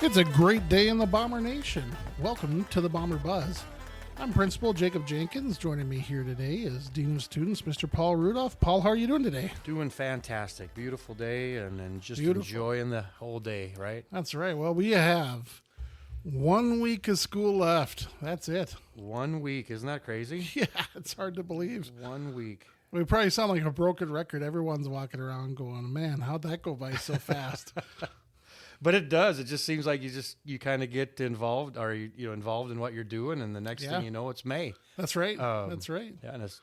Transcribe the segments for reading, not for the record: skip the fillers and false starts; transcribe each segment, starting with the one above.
It's a great day in the Bomber Nation. Welcome to the Bomber Buzz. I'm Principal Jacob Jenkins. Joining me here today is Dean of Students, Mr. Paul Rudolph. Paul, how are you doing today? Doing fantastic. Beautiful day and just Beautiful. Enjoying the whole day, right? That's right. Well, we have 1 week of school left. That's it. 1 week. Isn't that crazy? Yeah, it's hard to believe. 1 week. We probably sound like a broken record. Everyone's walking around going, man, how'd that go by so fast? But it does. It just seems like you kind of get involved, or involved in what you're doing, and the next thing you know, it's May. That's right. That's right. Yeah, and it's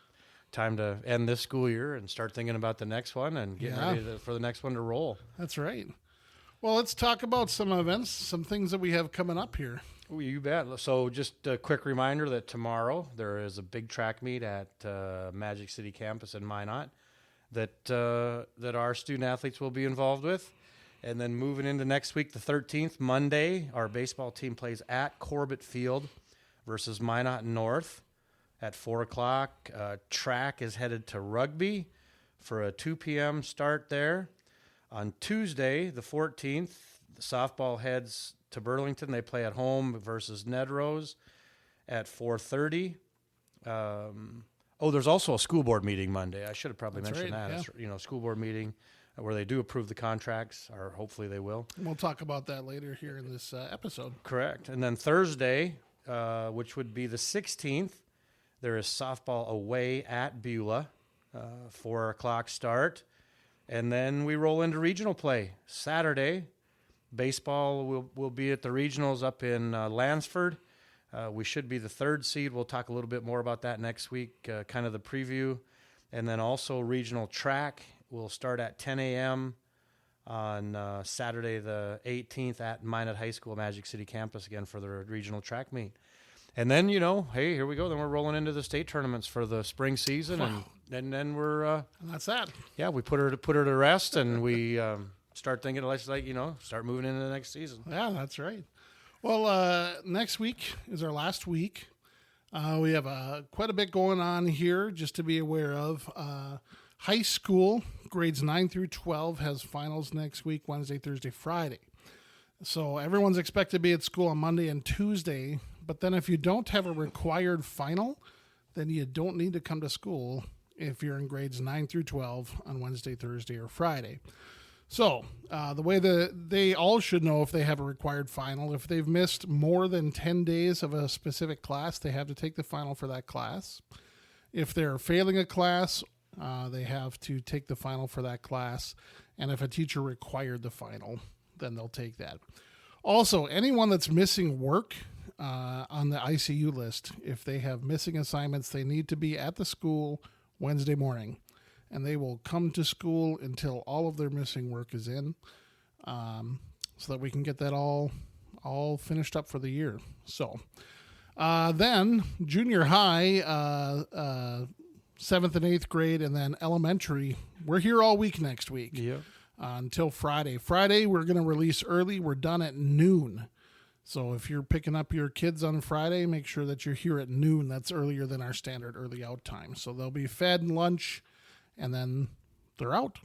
time to end this school year and start thinking about the next one and getting ready for the next one to roll. That's right. Well, let's talk about some events, some things that we have coming up here. Oh, you bet. So just a quick reminder that tomorrow there is a big track meet at Magic City campus in Minot that our student athletes will be involved with. And then moving into next week, the 13th, Monday, our baseball team plays at Corbett Field versus Minot North at 4 o'clock. Track is headed to Rugby for a 2 p.m. start there. On Tuesday, the 14th, the softball heads to Burlington. They play at home versus Nedrose at 4:30. There's also a school board meeting Monday. I should have probably mentioned that. Yeah. It's, school board meeting where they do approve the contracts, or hopefully they will. We'll talk about that later here in this episode. Correct. And then Thursday, which would be the 16th, there is softball away at Beulah, 4 o'clock start. And then we roll into regional play. Saturday, baseball will be at the regionals up in Lansford. We should be the 3rd seed. We'll talk a little bit more about that next week, kind of the preview. And then also regional track will start at 10 a.m. on Saturday the 18th at Minot High School, Magic City campus again for the regional track meet. And then, hey, here we go. Then we're rolling into the state tournaments for the spring season. Wow. And then we're... and that's that. Yeah, we put her to rest, and we start thinking, start moving into the next season. Yeah, that's right. Well, next week is our last week. We have quite a bit going on here just to be aware of. High school, grades 9 through 12, has finals next week, Wednesday, Thursday, Friday. So everyone's expected to be at school on Monday and Tuesday, but then if you don't have a required final, then you don't need to come to school if you're in grades 9 through 12 on Wednesday, Thursday, or Friday. So the way that they all should know if they have a required final, if they've missed more than 10 days of a specific class, they have to take the final for that class. If they're failing a class, they have to take the final for that class. And if a teacher required the final, then they'll take that. Also, anyone that's missing work on the ICU list, if they have missing assignments, they need to be at the school Wednesday morning. And they will come to school until all of their missing work is in, so that we can get that all finished up for the year. So then junior high, 7th and 8th grade, and then elementary, we're here all week next week. Yep. Until Friday. Friday, we're going to release early. We're done at noon. So if you're picking up your kids on Friday, make sure that you're here at noon. That's earlier than our standard early out time. So they'll be fed lunch, and then they're out.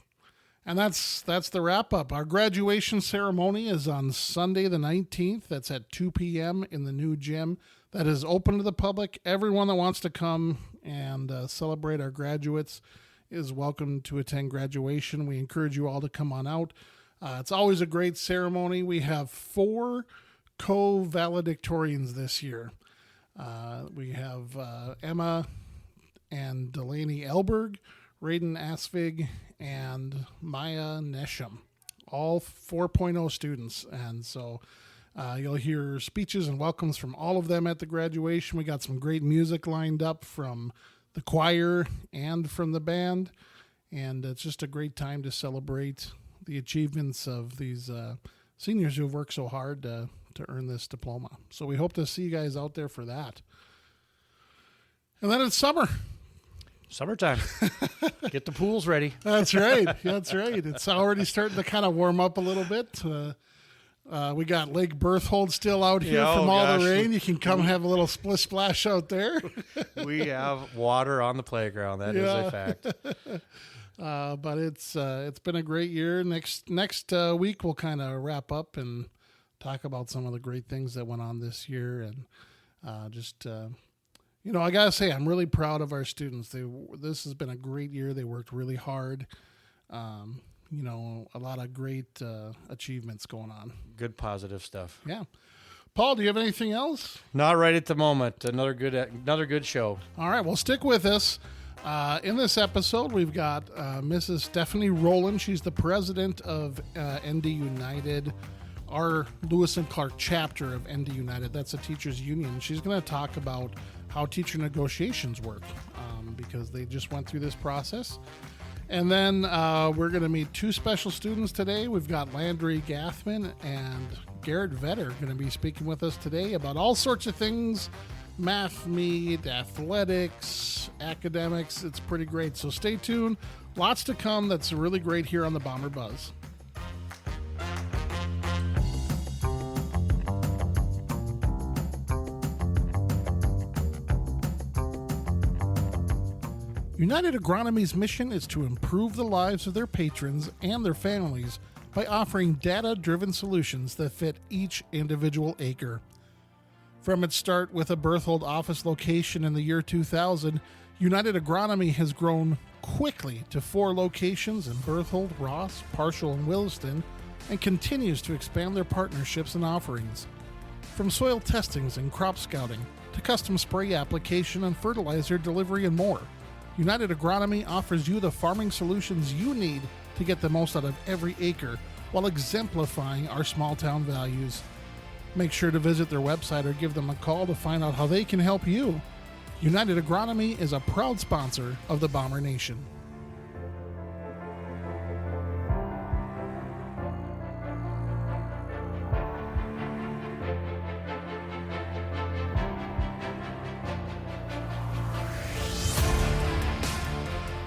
And that's the wrap-up. Our graduation ceremony is on Sunday the 19th. That's at 2 p.m. in the new gym. That is open to the public. Everyone that wants to come and celebrate our graduates is welcome to attend graduation. We encourage you all to come on out. It's always a great ceremony. We have 4 co-valedictorians this year. We have Emma and Delaney Elberg, Raiden Asvig, and Maya Nesham, all 4.0 students. And so you'll hear speeches and welcomes from all of them at the graduation. We got some great music lined up from the choir and from the band. And it's just a great time to celebrate the achievements of these seniors who have worked so hard to earn this diploma. So we hope to see you guys out there for that. And then it's summer. Summertime. Get the pools ready. That's right. That's right. It's already starting to kind of warm up a little bit. We got Lake Berthold still out here Yeah, from oh all gosh. the rain. You can come have a little splish splash out there. We have water on the playground. That is Yeah. a fact. But it's been a great year. Next week we'll kind of wrap up and talk about some of the great things that went on this year, and I gotta say I'm really proud of our students. This has been a great year. They worked really hard. A lot of great achievements going on. Good positive stuff. Yeah. Paul, do you have anything else? Not right at the moment. Another good show. All right, well, stick with us. In this episode, we've got Mrs. Stephanie Roland. She's the president of ND United, our Lewis and Clark chapter of ND United. That's a teachers union. She's going to talk about how teacher negotiations work because they just went through this process. And then we're going to meet two special students today. We've got Landry Gathman and Garrett Vetter going to be speaking with us today about all sorts of things, math meet, athletics, academics. It's pretty great. So stay tuned. Lots to come. That's really great here on the Bomber Buzz. United Agronomy's mission is to improve the lives of their patrons and their families by offering data-driven solutions that fit each individual acre. From its start with a Berthold office location in the year 2000, United Agronomy has grown quickly to 4 locations in Berthold, Ross, Parshall, and Williston, and continues to expand their partnerships and offerings. From soil testings and crop scouting to custom spray application and fertilizer delivery and more, United Agronomy offers you the farming solutions you need to get the most out of every acre while exemplifying our small town values. Make sure to visit their website or give them a call to find out how they can help you. United Agronomy is a proud sponsor of the Bomber Nation.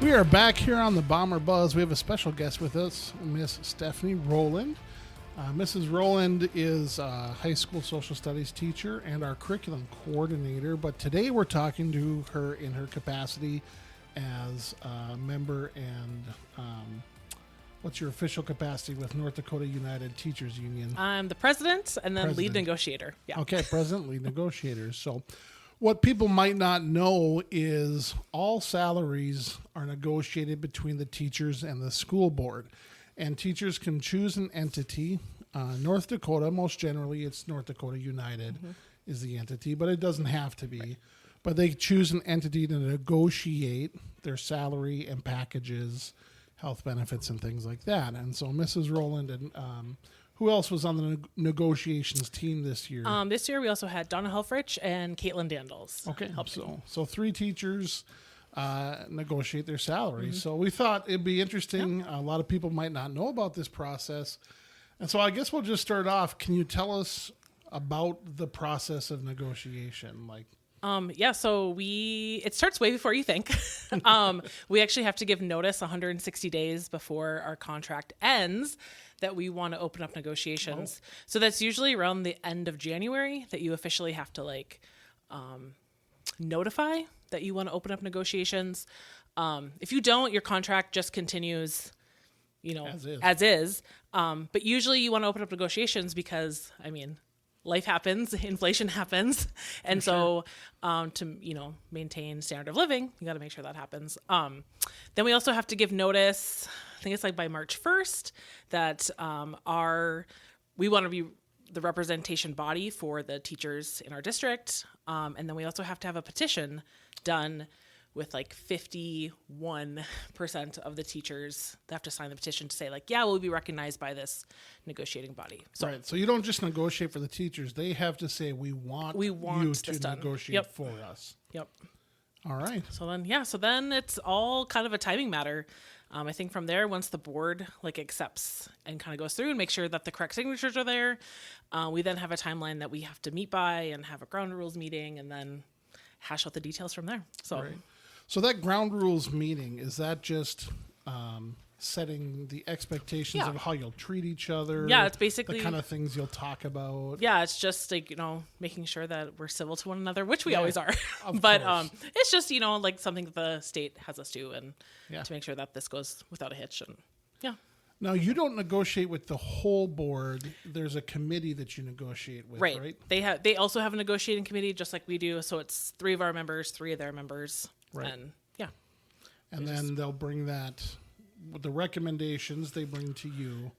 We are back here on the Bomber Buzz. We have a special guest with us, Miss Stephanie Roland. Mrs. Roland is a high school social studies teacher and our curriculum coordinator, but today we're talking to her in her capacity as a member and what's your official capacity with North Dakota United Teachers Union? I'm the president and then lead President. negotiator. Yeah. Okay, president, lead negotiator. So what people might not know is all salaries are negotiated between the teachers and the school board. And teachers can choose an entity. North Dakota, most generally, it's North Dakota United is the entity, but it doesn't have to be. Right. But they choose an entity to negotiate their salary and packages, health benefits, and things like that. And so Mrs. Roland and who else was on the negotiations team this year? This year we also had Donna Helfrich and Caitlin Dandles. Okay, so 3 teachers negotiate their salaries. So we thought it'd be interesting. Yep. A lot of people might not know about this process. And so I guess we'll just start off. Can you tell us about the process of negotiation? So it starts way before you think. We actually have to give notice 160 days before our contract ends that we want to open up negotiations. Oh. So that's usually around the end of January that you officially have to notify that you want to open up negotiations. If you don't, your contract just continues, as is. But usually you want to open up negotiations because, life happens, inflation happens. And so to, maintain standard of living, you got to make sure that happens. Then we also have to give notice, I think it's by March 1st, that we want to be the representation body for the teachers in our district. And then we also have to have a petition done with 51% of the teachers. They have to sign the petition to say we'll be recognized by this negotiating body. So, right. So you don't just negotiate for the teachers. They have to say, we want you to negotiate for us. Yep. All right. So then it's all kind of a timing matter. I think from there, once the board accepts and kind of goes through and make sure that the correct signatures are there, we then have a timeline that we have to meet by and have a ground rules meeting and then hash out the details from there. So, right. So that ground rules meeting, is that just setting the expectations Yeah. of how you'll treat each other. Yeah, it's basically the kind of things you'll talk about. Yeah, it's just like, making sure that we're civil to one another, which we always are. Of But course. it's just, like something that the state has us do, and Yeah. to make sure that this goes without a hitch. And yeah. Now, you don't negotiate with the whole board. There's a committee that you negotiate with, right? They also have a negotiating committee just like we do. So it's 3 of our members, 3 of their members. Right. And yeah. And then they'll bring that, the recommendations they bring to you.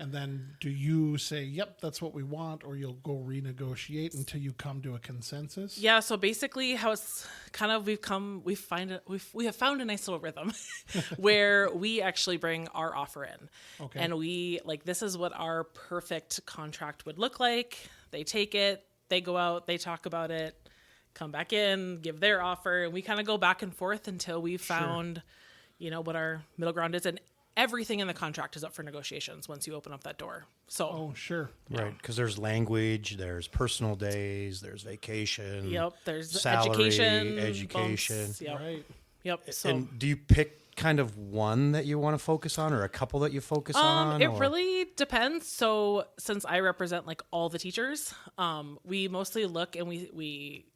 And then do you say, yep, that's what we want, or you'll go renegotiate until you come to a consensus? Yeah, so basically how it's kind of we have found a nice little rhythm where we actually bring our offer in. Okay. And we this is what our perfect contract would look like. They take it, they go out, they talk about it, come back in, give their offer, and we kind of go back and forth until we found what our middle ground is. And everything in the contract is up for negotiations once you open up that door. So, Oh, sure. Right, because there's language, there's personal days, there's vacation. yep, there's salary, education. education. Yep. Right. Yep. So And do you pick kind of one that you want to focus on, or a couple that you focus on? it or? really depends. So since I represent all the teachers, we mostly look and we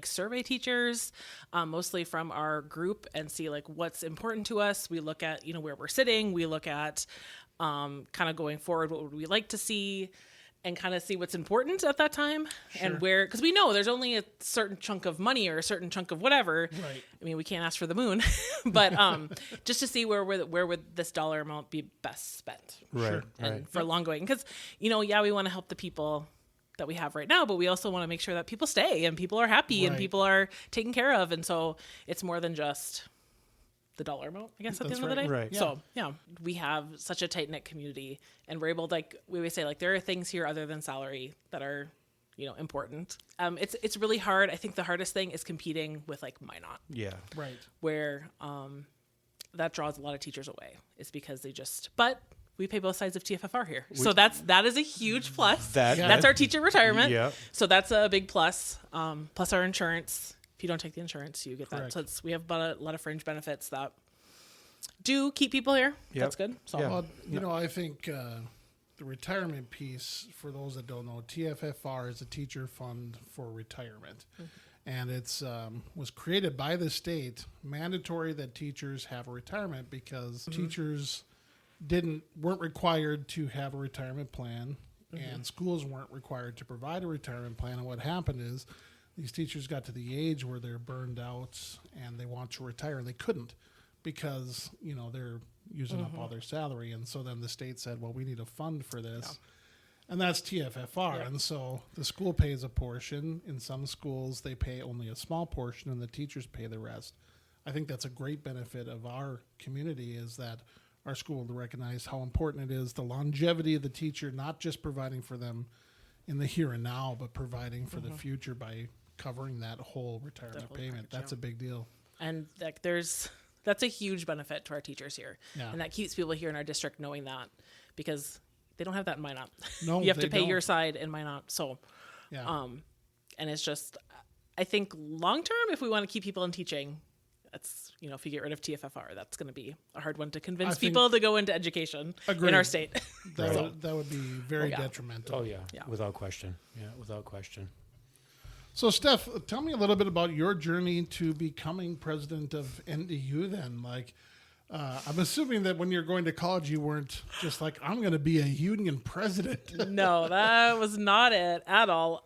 survey teachers, mostly from our group, and see what's important to us. We look at where we're sitting. We look at kind of going forward, what would we like to see, and kind of see what's important at that time. And where, because we know there's only a certain chunk of money or a certain chunk of whatever. Right. I mean, we can't ask for the moon, but just to see where would this dollar amount be best spent. Right, And right. for long going, because we want to help the people that we have right now, but we also want to make sure that people stay and people are happy and Right. people are taken care of. And so it's more than just the dollar amount, I guess, at the That's end of the day. right. So we have such a tight knit community, and we're able to, we always say, there are things here other than salary that are, important. It's really hard. I think the hardest thing is competing with Minot, Yeah. Right. where that draws a lot of teachers away. It's because but we pay both sides of TFFR here. So that is a huge plus. That's our teacher retirement. Yeah. So that's a big plus. Plus our insurance. If you don't take the insurance, you get Correct. that. So we have a lot of fringe benefits that do keep people here. Yep. That's good. So Yeah. Well, I think the retirement piece, for those that don't know, TFFR is a teacher fund for retirement. And it's was created by the state, mandatory that teachers have a retirement, because teachers weren't required to have a retirement plan, and schools weren't required to provide a retirement plan. And what happened is these teachers got to the age where they're burned out and they want to retire, and they couldn't because they're using up all their salary. And so then the state said, well, we need a fund for this. And that's TFFR. Yeah. And so the school pays a portion. In some schools, they pay only a small portion and the teachers pay the rest. I think that's a great benefit of our community, is that our school will recognize how important it is, the longevity of the teacher, not just providing for them in the here and now, but providing for the future by covering that whole retirement whole payment. package, That's a big deal. and that's a huge benefit to our teachers here. Yeah. And that keeps people here in our district knowing that, because they don't have that in Minot. No, you have they to pay don't. your side in Minot. So Yeah. and it's just, I think long term, if we want to keep people in teaching, that's, if you get rid of TFFR, that's going to be a hard one to convince think- people to go into education in Agreed. our state. That would be very yeah. detrimental. Oh, yeah. Yeah. Without question. Yeah, without question. So, Steph, tell me a little bit about your journey to becoming president of NDU then. I'm assuming that when you're going to college, you weren't just like, I'm going to be a union president. No, that was not it at all.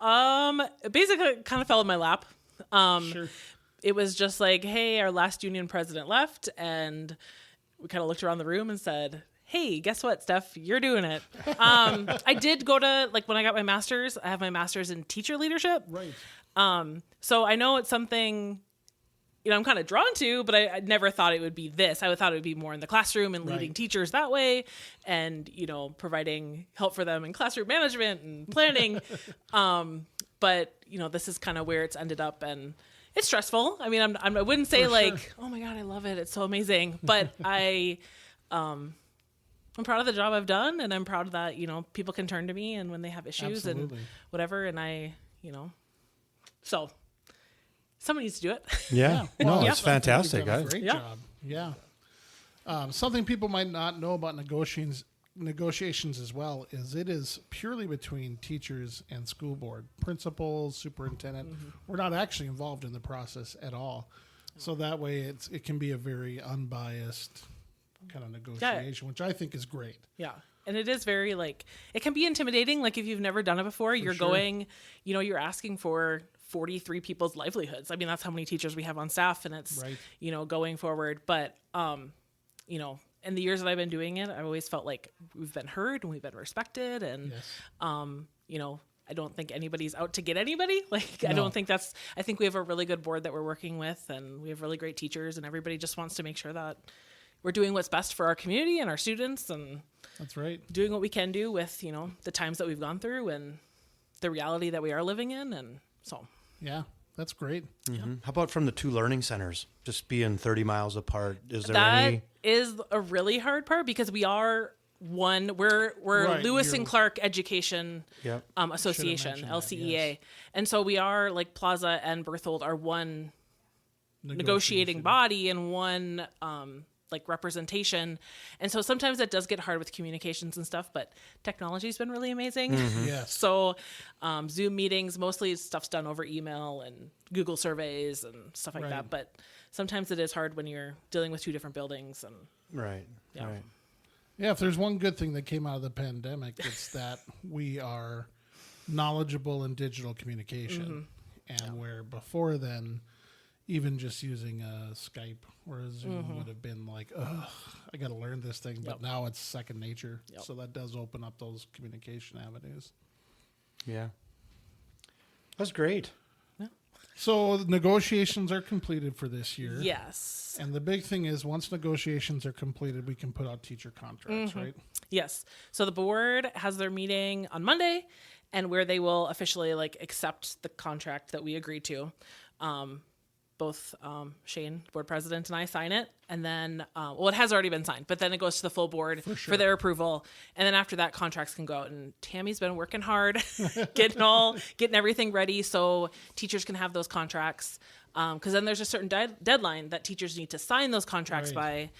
It basically kind of fell in my lap. Sure. It was just like, hey, our last union president left, and we kind of looked around the room and said, hey, guess what, Steph? You're doing it. I did go to, when I got my master's, I have my master's in teacher leadership. Right. So I know it's something, I'm kind of drawn to, but I never thought it would be this. I thought it would be more in the classroom and leading Right. teachers that way, and, providing help for them in classroom management and planning. But, this is kind of where it's ended up, and it's stressful. I mean, I wouldn't say oh my God, I love it, it's so amazing. But I'm proud of the job I've done, and I'm proud that, people can turn to me and when they have issues Absolutely. and whatever. And so someone needs to do it. Yeah. Well, No, I it's think you've fantastic. done a great Yeah. job. Yeah. Something people might not know about negotiations as well is it is purely between teachers and school board, principals, superintendent. Mm-hmm. We're not actually involved in the process at all. So that way it can be a very unbiased kind of negotiation, which I think is great. Yeah. And it is very it can be intimidating. Like if you've never done it before, you're going, you're asking for 43 people's livelihoods. I mean, that's how many teachers we have on staff, and it's, going forward. But, in the years that I've been doing it, I've always felt like we've been heard and we've been respected. And, I don't think anybody's out to get anybody. No. I don't think I think we have a really good board that we're working with, and we have really great teachers, and everybody just wants to make sure that we're doing what's best for our community and our students, and that's right, doing what we can do with, the times that we've gone through and the reality that we are living in. And so, yeah, that's great. Mm-hmm. How about from the two learning centers, just being 30 miles apart? Is there that is a really hard part, because we are we're Lewis and Clark Education Association, LCEA. Yes. And so we are Plaza and Berthold are one negotiating body and one representation. And so sometimes that does get hard with communications and stuff, but technology's been really amazing. Mm-hmm. Yes. So Zoom meetings, mostly stuff's done over email and Google surveys and stuff like that. But sometimes it is hard when you're dealing with two different buildings. And right. Yeah, if there's one good thing that came out of the pandemic, it's that we are knowledgeable in digital communication. Mm-hmm. And where before then, even just using Skype or Zoom would have been I got to learn this thing. But now it's second nature. Yep. So that does open up those communication avenues. Yeah. That's great. Yeah. So the negotiations are completed for this year. Yes. And the big thing is once negotiations are completed, we can put out teacher contracts, right? Yes. So the board has their meeting on Monday, and where they will officially accept the contract that we agreed to. Both Shane, board president, and I sign it. And then, it has already been signed, but then it goes to the full board for their approval. And then after that, contracts can go out. And Tammy's been working hard, getting everything ready so teachers can have those contracts. Because then there's a certain deadline that teachers need to sign those contracts by.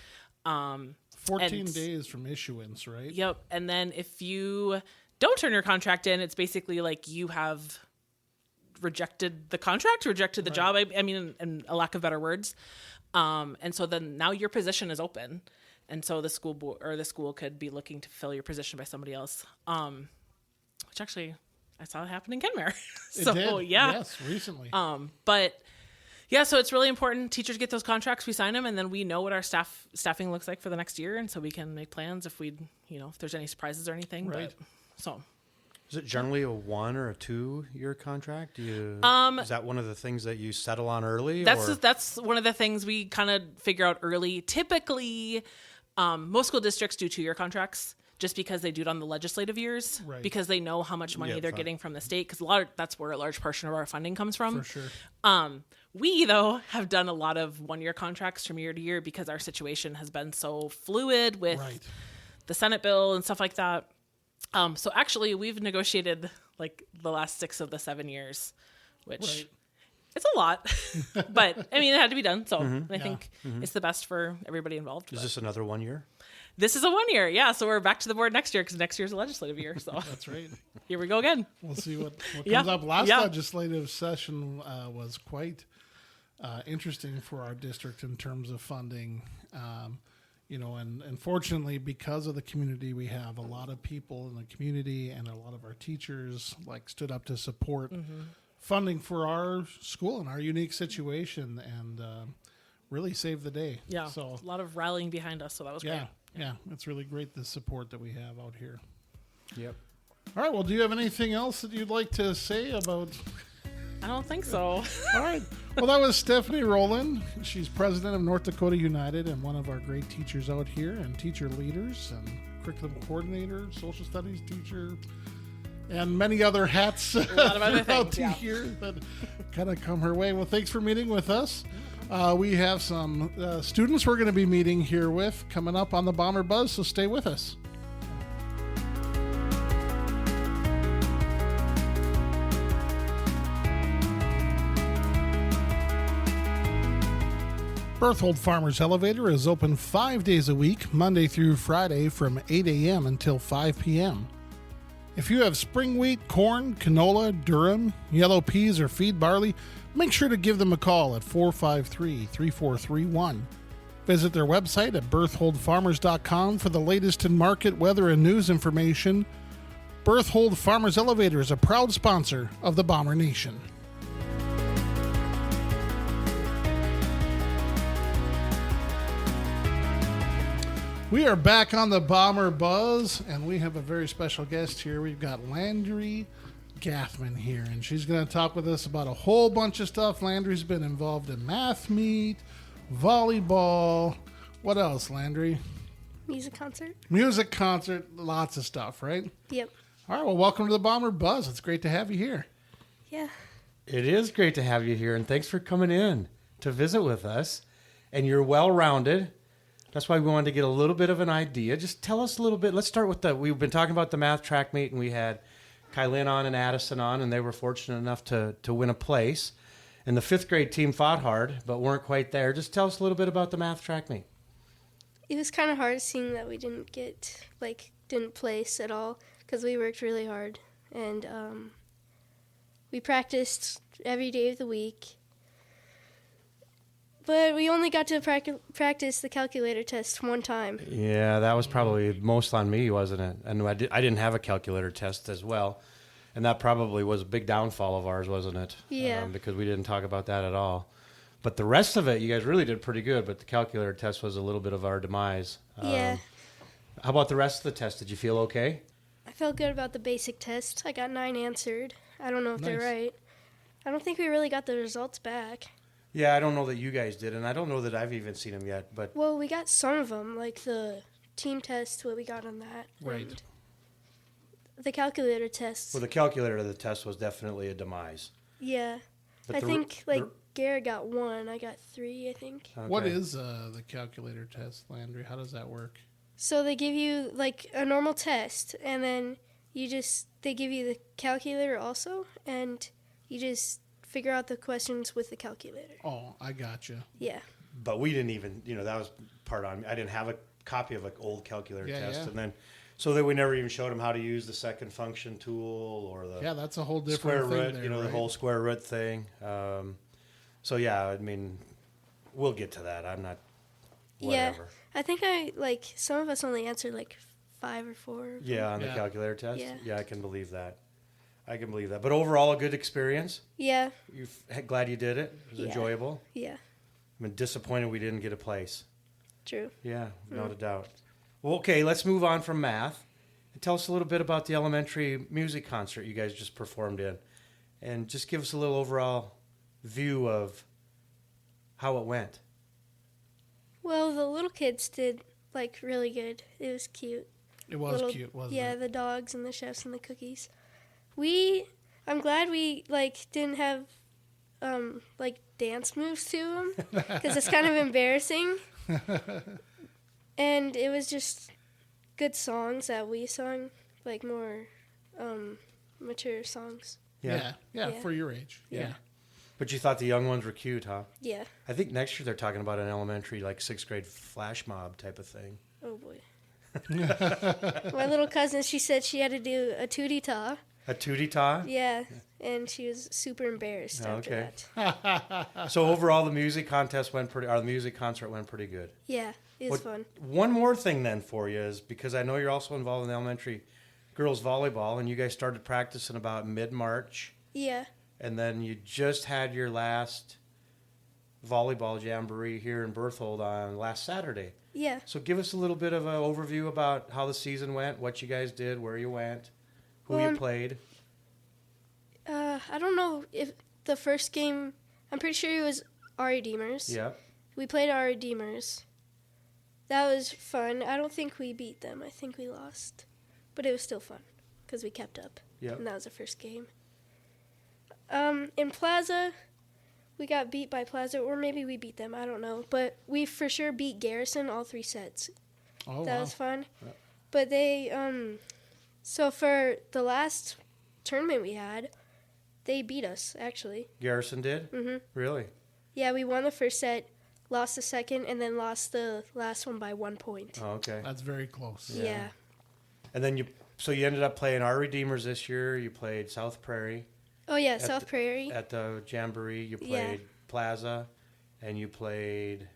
14 days from issuance, right? Yep. And then if you don't turn your contract in, it's basically you have rejected the contract, rejected the job. I mean, in a lack of better words. And so then now your position is open. And so the school board or the school could be looking to fill your position by somebody else. Which actually I saw it happen in Kenmare. So it did. Yeah. Yes, recently. But yeah, so it's really important. Teachers get those contracts, we sign them, and then we know what our staffing looks like for the next year. And so we can make plans if if there's any surprises or anything. Right. But so. Is it generally a 1 or a 2-year contract? Is that one of the things that you settle on early? That's one of the things we kind of figure out early. Typically, most school districts do 2-year contracts just because they do it on the legislative years, because they know how much money they're getting from the state, because that's where a large portion of our funding comes from. For sure. We, though, have done a lot of 1-year contracts from year to year because our situation has been so fluid with the Senate bill and stuff like that. So actually, we've negotiated the last 6 of the 7 years, which it's a lot, but I mean, it had to be done. So I think it's the best for everybody involved. Is this another 1 year? This is a 1 year. Yeah. So we're back to the board next year because next year's a legislative year. So that's right. Here we go again. We'll see what comes up. Last legislative session was quite interesting for our district in terms of funding. And unfortunately, because of the community we have, a lot of people in the community and a lot of our teachers stood up to support funding for our school and our unique situation, and really saved the day. Yeah, so a lot of rallying behind us, so that was great. Yeah, it's really great, the support that we have out here. Yep. All right, well, do you have anything else that you'd like to say about... I don't think so. All right. Well, that was Stephanie Roland. She's president of North Dakota United and one of our great teachers out here, and teacher leaders and curriculum coordinator, social studies teacher, and many other hats a lot of other things, here that kind of come her way. Well, thanks for meeting with us. We have some students we're going to be meeting here with coming up on the Bomber Buzz, so stay with us. Berthold Farmers Elevator is open 5 days a week, Monday through Friday from 8 a.m. until 5 p.m. If you have spring wheat, corn, canola, durum, yellow peas, or feed barley, make sure to give them a call at 453-3431. Visit their website at bertholdfarmers.com for the latest in market, weather, and news information. Berthold Farmers Elevator is a proud sponsor of the Bomber Nation. We are back on the Bomber Buzz, and we have a very special guest here. We've got Landry Gathman here, and she's going to talk with us about a whole bunch of stuff. Landry's been involved in math meet, volleyball. What else, Landry? Music concert. Music concert, lots of stuff, right? Yep. All right, well, welcome to the Bomber Buzz. It's great to have you here. Yeah. It is great to have you here, and thanks for coming in to visit with us. And you're well-rounded. That's why we wanted to get a little bit of an idea. Just tell us a little bit. Let's start with we've been talking about the math track meet, and we had Kylin on and Addison on, and they were fortunate enough to win a place. And the 5th grade team fought hard, but weren't quite there. Just tell us a little bit about the math track meet. It was kind of hard seeing that we didn't place at all because we worked really hard. And we practiced every day of the week. But we only got to practice the calculator test one time. Yeah, that was probably most on me, wasn't it? And I didn't have a calculator test as well. And that probably was a big downfall of ours, wasn't it? Yeah. Because we didn't talk about that at all. But the rest of it, you guys really did pretty good. But the calculator test was a little bit of our demise. Yeah. How about the rest of the test? Did you feel okay? I felt good about the basic test. I got 9 answered. I don't know if they're Nice. right. I don't think we really got the results back. Yeah, I don't know that you guys did, and I don't know that I've even seen them yet. But Well, we got some of them, like the team test, what we got on that. Right. And the calculator test. well, the calculator of the test was definitely a demise. Yeah. But I think, Garrett got 1. I got 3, I think. Okay. What is the calculator test, Landry? How does that work? So they give you, a normal test, and then they give you the calculator also, and you just figure out the questions with the calculator. Oh, I gotcha. Yeah. But we didn't even, that was part on me. I didn't have a copy of an old calculator test. Yeah. And then, so that we never even showed them how to use the second function tool or the That's a whole different square thing root, there, the right? whole square root thing. So, yeah, I mean, we'll get to that. I'm not, whatever. Yeah. I think some of us only answered 5 or 4. Yeah, on the Yeah. calculator test? Yeah. I can believe that. But overall, a good experience? Yeah. You're glad you did it? It was Yeah. enjoyable? Yeah. I'm disappointed we didn't get a place. True. Yeah, without a doubt. Well, okay, let's move on from math. And tell us a little bit about the elementary music concert you guys just performed in. And just give us a little overall view of how it went. Well, the little kids did, really good. It was cute. It was cute, wasn't Yeah, it? the dogs and the chefs and the cookies. I'm glad we, didn't have, dance moves to them, because it's kind of embarrassing. And it was just good songs that we sung, more mature songs. Yeah, Yeah. for your age. Yeah. But you thought the young ones were cute, huh? Yeah. I think next year they're talking about an elementary, 6th grade flash mob type of thing. Oh, boy. My little cousin, she said she had to do a tootie-ta. A tootie-ta? Yeah, and she was super embarrassed after that. So overall, the music concert went pretty good. Yeah, it was fun. One more thing then for you is, because I know you're also involved in the elementary girls volleyball, and you guys started practicing about mid-March, Yeah. and then you just had your last volleyball jamboree here in Berthold on last Saturday. Yeah. So give us a little bit of an overview about how the season went, what you guys did, where you went, who you played. I don't know if the first game, I'm pretty sure it was our Redeemers. Yeah. We played our Redeemers. That was fun. I don't think we beat them. I think we lost. But it was still fun because we kept up. Yeah. And that was the first game. In Plaza, we got beat by Plaza, or maybe we beat them. I don't know. But we for sure beat Garrison all 3 sets. Oh, That wow. was fun. Yeah. But they, so for the last tournament we had, they beat us, actually. Garrison did? Mm-hmm. Really? Yeah, we won the first set lost the second, and then lost the last one by 1 point. Oh, okay. That's very close. Yeah. And then you ended up playing our Redeemers this year. You played South Prairie. Oh, yeah, South Prairie. At the Jamboree. You played Plaza, and you played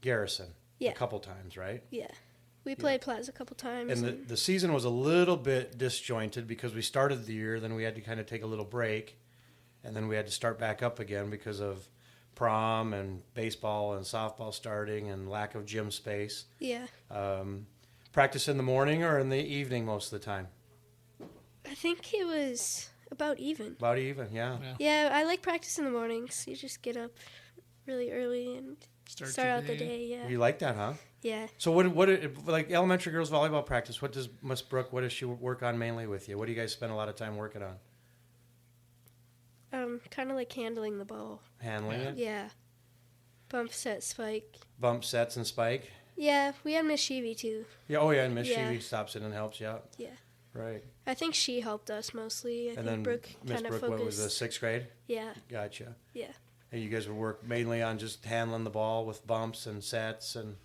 Garrison a couple times, right? Yeah. We played Plaza a couple times. And the season was a little bit disjointed because we started the year, then we had to kind of take a little break, and then we had to start back up again because of prom and baseball and softball starting and lack of gym space. Yeah. Practice in the morning or in the evening most of the time? I think it was about even. About even, yeah. Yeah, I like practice in the mornings. You just get up really early and start out the day. Yeah. You like that, huh? Yeah. So what like elementary girls volleyball practice? What does Miss Brooke? What does she work on mainly with you? What do you guys spend a lot of time working on? Kind of like handling the ball. Handling it. Yeah. Bump, set, spike. Bump, sets, and spike. Yeah, we had Miss Sheevy too. Yeah. Oh yeah, and Miss Sheevy stops in and helps you out. Yeah. Right. I think she helped us mostly. I think then Brooke kind of focused. What was the 6th grade? Yeah. Gotcha. Yeah. And you guys would work mainly on just handling the ball with bumps and sets and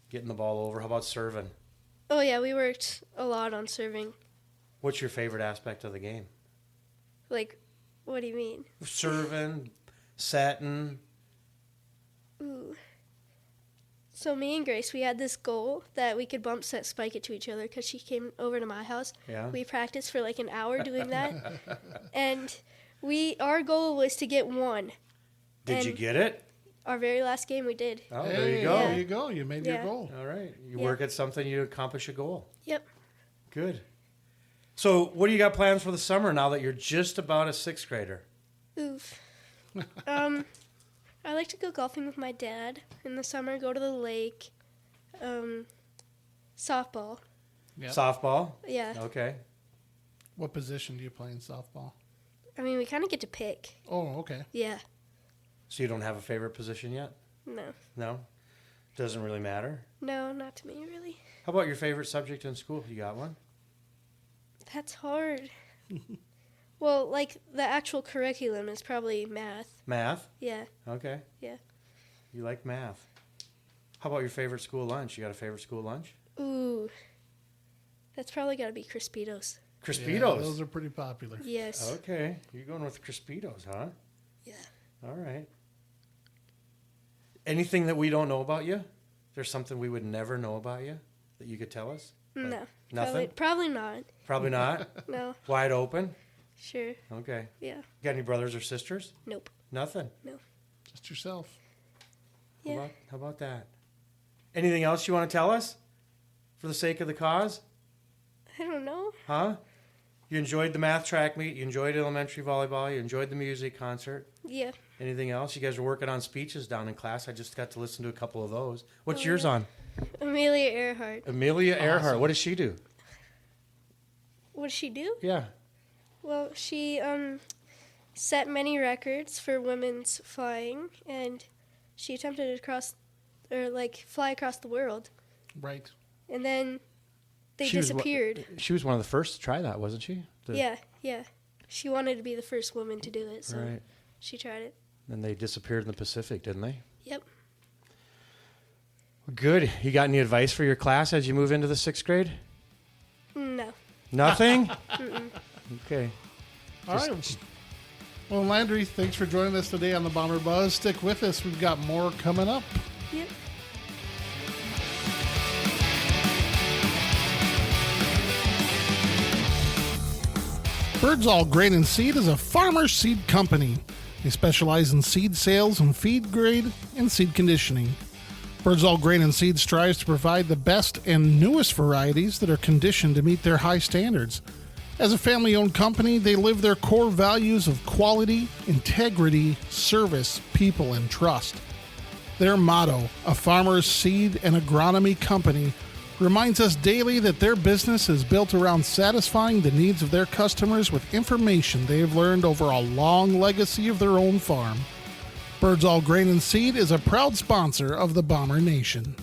getting the ball over. How about serving? Oh, yeah, we worked a lot on serving. What's your favorite aspect of the game? Like, what do you mean? Serving, setting. Ooh. So me and Grace, we had this goal that we could bump, set, spike it to each other because she came over to my house. Yeah. We practiced for like an hour doing that. And our goal was to get 1. Did you get it? Our very last game we did. Oh, there you go. There you go. You made your goal. All right. You work at something, you accomplish a goal. Yep. Good. So what do you got plans for the summer now that you're just about a 6th grader? Oof. I like to go golfing with my dad in the summer, go to the lake. Softball. Yep. Softball? Yeah. Okay. What position do you play in softball? I mean, we kind of get to pick. Oh, okay. Yeah. So you don't have a favorite position yet? No. No? Doesn't really matter? No, not to me, really. How about your favorite subject in school? You got one? That's hard. Well, like, the actual curriculum is probably math. Math? Yeah. Okay. Yeah. You like math. How about your favorite school lunch? You got a favorite school lunch? Ooh. That's probably got to be Crispitos. Crispitos? Yeah, those are pretty popular. Yes. Okay. You're going with Crispitos, huh? Yeah. All right. Anything that we don't know about you? There's something we would never know about you that you could tell us? No. Nothing? Probably not. Probably not? No. Wide open? Sure. Okay. Yeah. Got any brothers or sisters? Nope. Nothing? No. Just yourself. Yeah. How about that? Anything else you want to tell us for the sake of the cause? I don't know. Huh? You enjoyed the math track meet. You enjoyed elementary volleyball. You enjoyed the music concert. Yeah. Anything else? You guys were working on speeches down in class. I just got to listen to a couple of those. What's yours on? Amelia Earhart. Amelia Earhart. What does she do? What does she do? Yeah. Well, she set many records for women's flying, and she attempted to fly across the world. Right. And then they disappeared. She was one of the first to try that, wasn't she? Yeah. She wanted to be the first woman to do it, so she tried it. And they disappeared in the Pacific, didn't they? Yep. Good. You got any advice for your class as you move into the 6th grade? No. Nothing? Okay. All right. Well, Landry, thanks for joining us today on the Bomber Buzz. Stick with us. We've got more coming up. Yep. Birdsall Grain and Seed is a farmer seed company. They specialize in seed sales and feed grade and seed conditioning. Birdsall Grain and Seed strives to provide the best and newest varieties that are conditioned to meet their high standards. As a family-owned company, they live their core values of quality, integrity, service, people, and trust. Their motto, a farmer's seed and agronomy company, reminds us daily that their business is built around satisfying the needs of their customers with information they have learned over a long legacy of their own farm. Birdsall Grain and Seed is a proud sponsor of the Bomber Nation.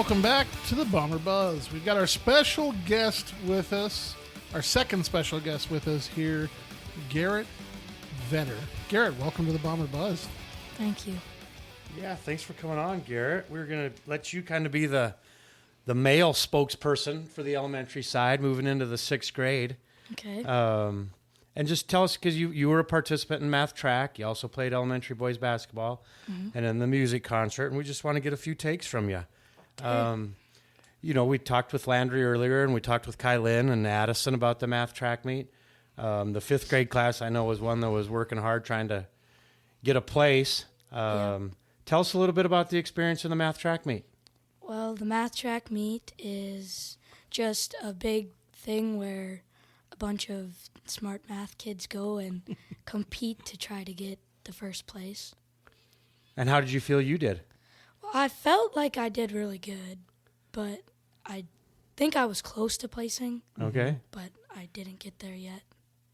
Welcome back to the Bomber Buzz. We've got our special guest with us, our second special guest with us here, Garrett Vetter. Garrett, welcome to the Bomber Buzz. Thank you. Yeah, thanks for coming on, Garrett. We're going to let you kind of be the male spokesperson for the elementary side moving into the 6th grade. Okay. And just tell us, because you were a participant in math track. You also played elementary boys basketball and in the music concert, and we just want to get a few takes from you. We talked with Landry earlier, and we talked with Kylin and Addison about the math track meet. The 5th grade class, I know, was one that was working hard trying to get a place. Tell us a little bit about the experience in the math track meet. Well, the math track meet is just a big thing where a bunch of smart math kids go and compete to try to get the first place. And how did you feel you did? Well, I felt like I did really good, but I think I was close to placing. Okay. But I didn't get there yet.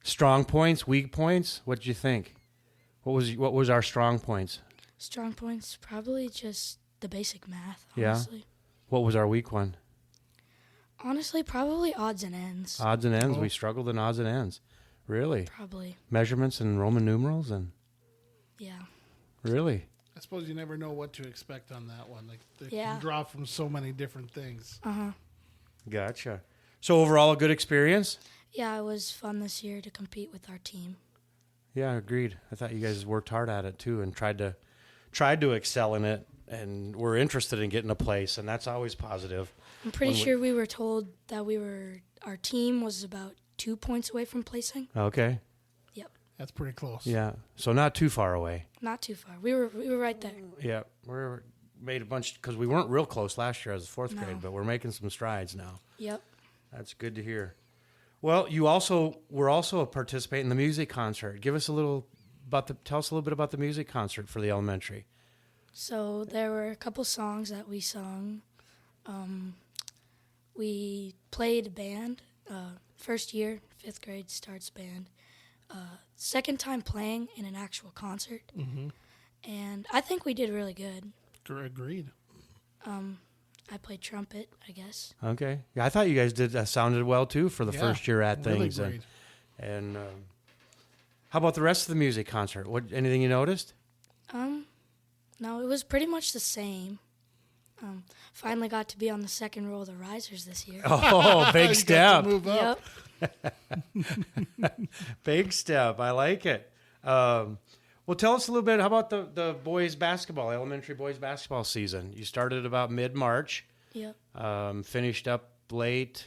Strong points, weak points? What did you think? What was our strong points? Strong points, probably just the basic math, honestly. Yeah. What was our weak one? Honestly, probably odds and ends. Odds and ends. Oh. We struggled in odds and ends. Really? Probably. Measurements and Roman numerals and Yeah. really? I suppose you never know what to expect on that one. Like, they Yeah. can draw from so many different things. Uh-huh. Gotcha. So overall, a good experience? Yeah, it was fun this year to compete with our team. Yeah, agreed. I thought you guys worked hard at it too and tried to excel in it, and were interested in getting a place, and that's always positive. I'm pretty sure we were told that our team was about 2 points away from placing. Okay. Yep. That's pretty close. Yeah. So not too far away. Not too far. We were right there. Yeah, we're made a bunch because we weren't real close last year as a 4th No. grade, but we're making some strides now. Yep. That's good to hear. Well, you also were also a participant in the music concert. Tell us a little bit about the music concert for the elementary. So there were a couple songs that we sung. We played band. First year, 5th grade starts band. Second time playing in an actual concert. Mm-hmm. And I think we did really good. Agreed. I played trumpet, I guess. Okay. Yeah, I thought you guys sounded well too for the first year at really things. great. And how about the rest of the music concert? Anything you noticed? No, it was pretty much the same. Finally got to be on the second row of the risers this year. Oh, big You got step. to move up. Yep. Big step. I like it. Well, tell us a little bit. How about the boys basketball, elementary boys basketball season? You started about mid-March. Yep. Finished up late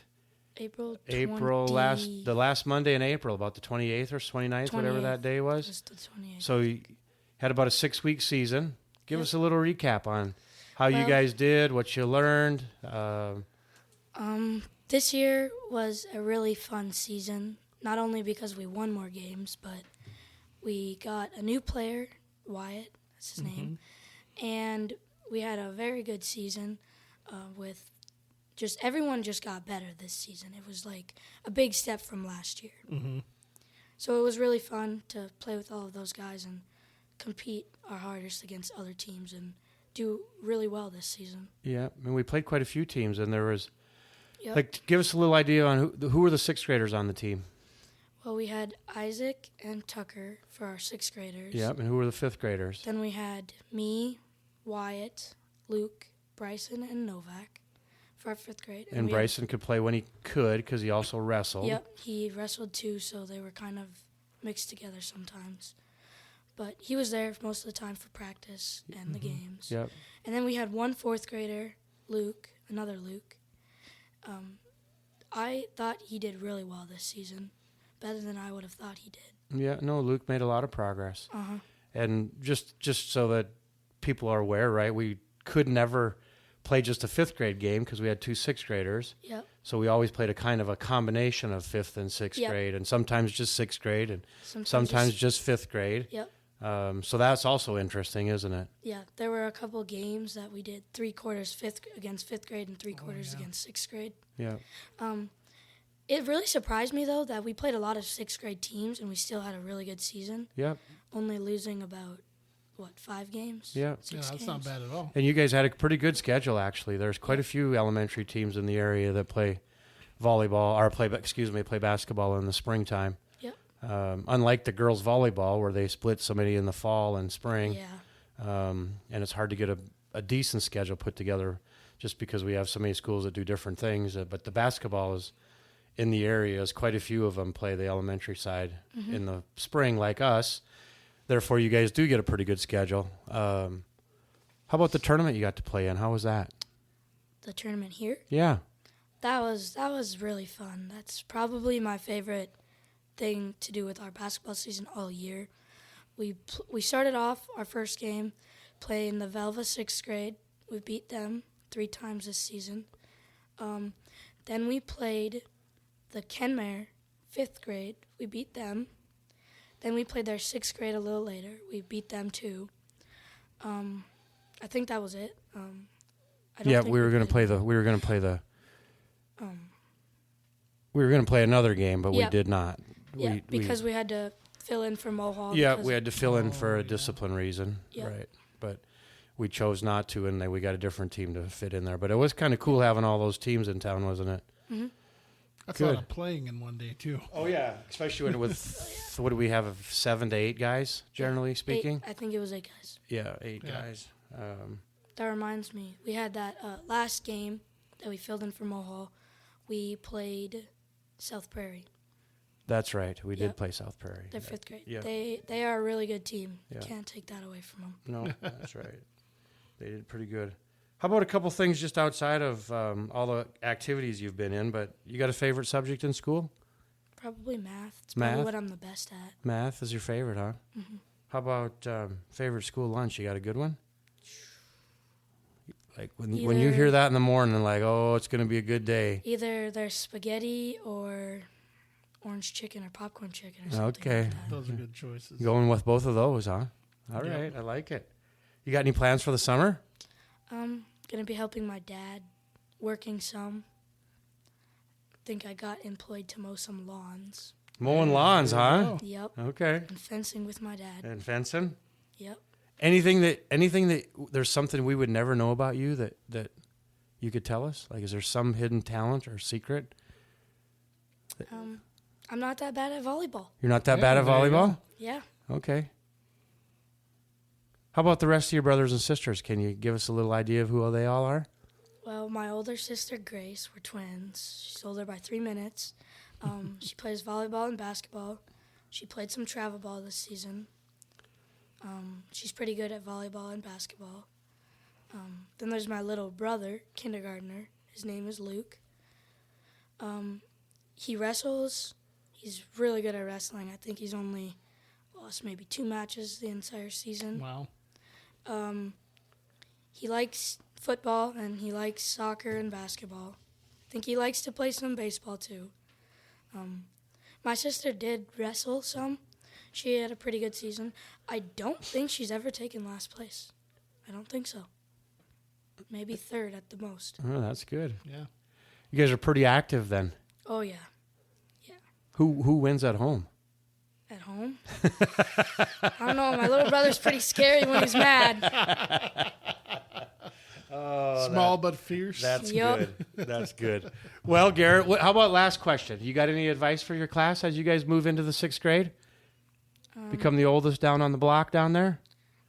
April the last Monday in April, about the 28th or 29th, whatever that day was. Just the 28th. So you had about a 6-week season. Give us a little recap on how you guys did, what you learned. This year was a really fun season, not only because we won more games, but we got a new player, Wyatt, that's his name, and we had a very good season with everyone just got better this season. It was like a big step from last year. Mm-hmm. So it was really fun to play with all of those guys and compete our hardest against other teams and do really well this season. Yeah, I mean, we played quite a few teams, and there was, Yep. give us a little idea on who were the 6th graders on the team. Well, we had Isaac and Tucker for our 6th graders. Yep, and who were the 5th graders? Then we had me, Wyatt, Luke, Bryson, and Novak for our 5th grade. And we Bryson could play when he could because he also wrestled. Yep, he wrestled too, so they were kind of mixed together sometimes. But he was there most of the time for practice and the games. Yep. And then we had one 4th grader, Luke, another Luke. I thought he did really well this season, better than I would have thought he did. Yeah, no, Luke made a lot of progress. Uh-huh. And just so that people are aware, right, we could never play just a 5th grade game because we had 2 6th graders. Yep. So we always played a kind of a combination of 5th and 6th Yep. grade, and sometimes just 6th grade, and sometimes just 5th grade. Yep. So that's also interesting, isn't it? Yeah, there were a couple games that we did 3/4 against 5th grade and 3/4 against 6th grade. Yeah. It really surprised me, though, that we played a lot of 6th grade teams and we still had a really good season, Yep. only losing about, 5 games? Yeah. 6 Yeah, that's games. not bad at all. And you guys had a pretty good schedule, actually. There's quite a few elementary teams in the area that play volleyball or play basketball in the springtime. Yep. Unlike the girls volleyball, where they split so many in the fall and spring. Yeah. And it's hard to get a decent schedule put together just because we have so many schools that do different things. But the basketball is in the areas, quite a few of them play the elementary side in the spring like us. Therefore, you guys do get a pretty good schedule. How about the tournament you got to play in? How was that? The tournament here? Yeah. That was really fun. That's probably my favorite thing to do with our basketball season all year. We started off our first game playing the Velva 6th grade. We beat them 3 times this season. Then we played the Kenmare 5th grade. We beat them. Then we played their 6th grade a little later. We beat them too. I think that was it. We were going to play another game, but we did not. Yeah, because we had to fill in for Mohawk. Yeah, we had to fill in for a discipline reason, Yep. right? But we chose not to, and then we got a different team to fit in there. But it was kind of cool having all those teams in town, wasn't it? Mm-hmm. That's a lot of playing in one day, too. Oh, yeah, especially when with, what do we have, 7 to 8 guys, generally speaking? I think it was 8 guys. Yeah, 8 Yeah. guys. That reminds me, we had that last game that we filled in for Mohawk. We played South Prairie. That's right. We did Yep. play South Prairie. They're 5th grade. Yeah. They are a really good team. Yeah. Can't take that away from them. No, that's right. They did pretty good. How about a couple things just outside of all the activities you've been in, but you got a favorite subject in school? Probably math. It's Math? probably what I'm the best at. Math is your favorite, huh? Mm-hmm. How about favorite school lunch? You got a good one? Like when you Either- hear that in the morning, like, oh, it's going to be a good day. Either there's spaghetti or orange chicken or popcorn chicken or something Okay. like that. Those are good choices. Going with both of those, huh? All Yep. right, I like it. You got any plans for the summer? Gonna be helping my dad, working some. Think I got employed to mow some lawns. Mowing lawns, huh? Yep. Okay. And fencing with my dad. And fencing? Yep. Anything that there's something we would never know about you that you could tell us? Like, is there some hidden talent or secret? I'm not that bad at volleyball. You're not that bad at there you volleyball? Yeah. Okay. How about the rest of your brothers and sisters? Can you give us a little idea of who they all are? Well, my older sister Grace, we're twins. She's older by 3 minutes. She plays volleyball and basketball. She played some travel ball this season. She's pretty good at volleyball and basketball. Then there's my little brother, kindergartner. His name is Luke. He wrestles. He's really good at wrestling. I think he's only lost maybe 2 matches the entire season. Wow. He likes football, and he likes soccer and basketball. I think he likes to play some baseball, too. My sister did wrestle some. She had a pretty good season. I don't think she's ever taken last place. I don't think so. Maybe 3rd at the most. Oh, that's good. Yeah. You guys are pretty active then. Oh, yeah. Who wins at home? At home? I don't know. My little brother's pretty scary when he's mad. Small but fierce. That's Yep. good. That's good. Well, Garrett, how about last question? You got any advice for your class as you guys move into the 6th grade? Become the oldest down on the block down there?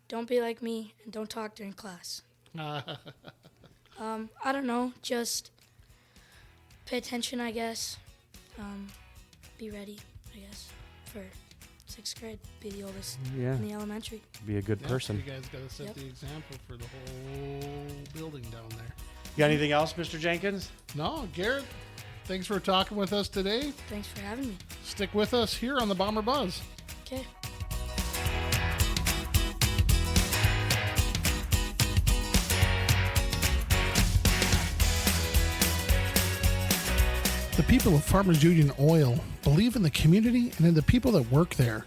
Don't be like me, and don't talk during class. I don't know. Just pay attention, I guess. Be ready, I guess, for 6th grade. Be the oldest Yeah. in the elementary. Be a good Yeah, person. You guys got to set Yep. the example for the whole building down there. You got anything else, Mr. Jenkins? No, Garrett, thanks for talking with us today. Thanks for having me. Stick with us here on the Bomber Buzz. Okay. The people of Farmers Union Oil believe in the community and in the people that work there.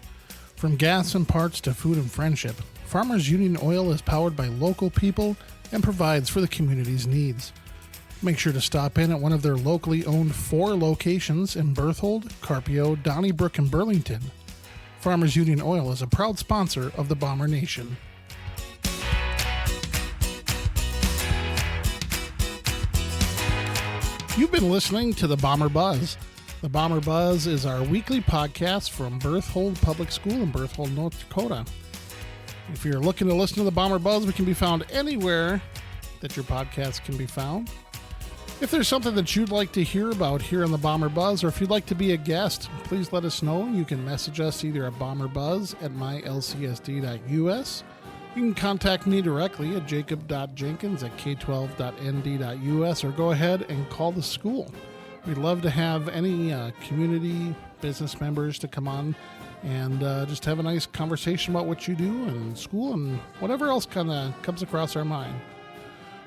From gas and parts to food and friendship, Farmers Union Oil is powered by local people and provides for the community's needs. Make sure to stop in at one of their locally owned 4 locations in Berthold, Carpio, Donnybrook, and Burlington. Farmers Union Oil is a proud sponsor of the Bomber Nation. You've been listening to the Bomber Buzz. The Bomber Buzz is our weekly podcast from Berthold Public School in Berthold, North Dakota. If you're looking to listen to the Bomber Buzz, we can be found anywhere that your podcast can be found. If there's something that you'd like to hear about here on the Bomber Buzz, or if you'd like to be a guest, please let us know. You can message us either at bomberbuzz@mylcsd.us. You can contact me directly at jacob.jenkins@k12.nd.us, or go ahead and call the school. We'd love to have any community business members to come on and just have a nice conversation about what you do in school and whatever else kind of comes across our mind.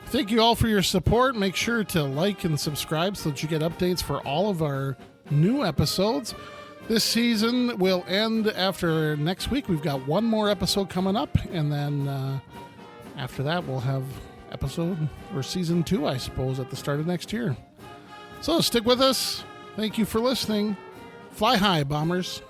Thank you all for your support. Make sure to like and subscribe so that you get updates for all of our new episodes. This season will end after next week. We've got one more episode coming up, and then after that we'll have season 2, I suppose, at the start of next year. So stick with us. Thank you for listening. Fly high, Bombers.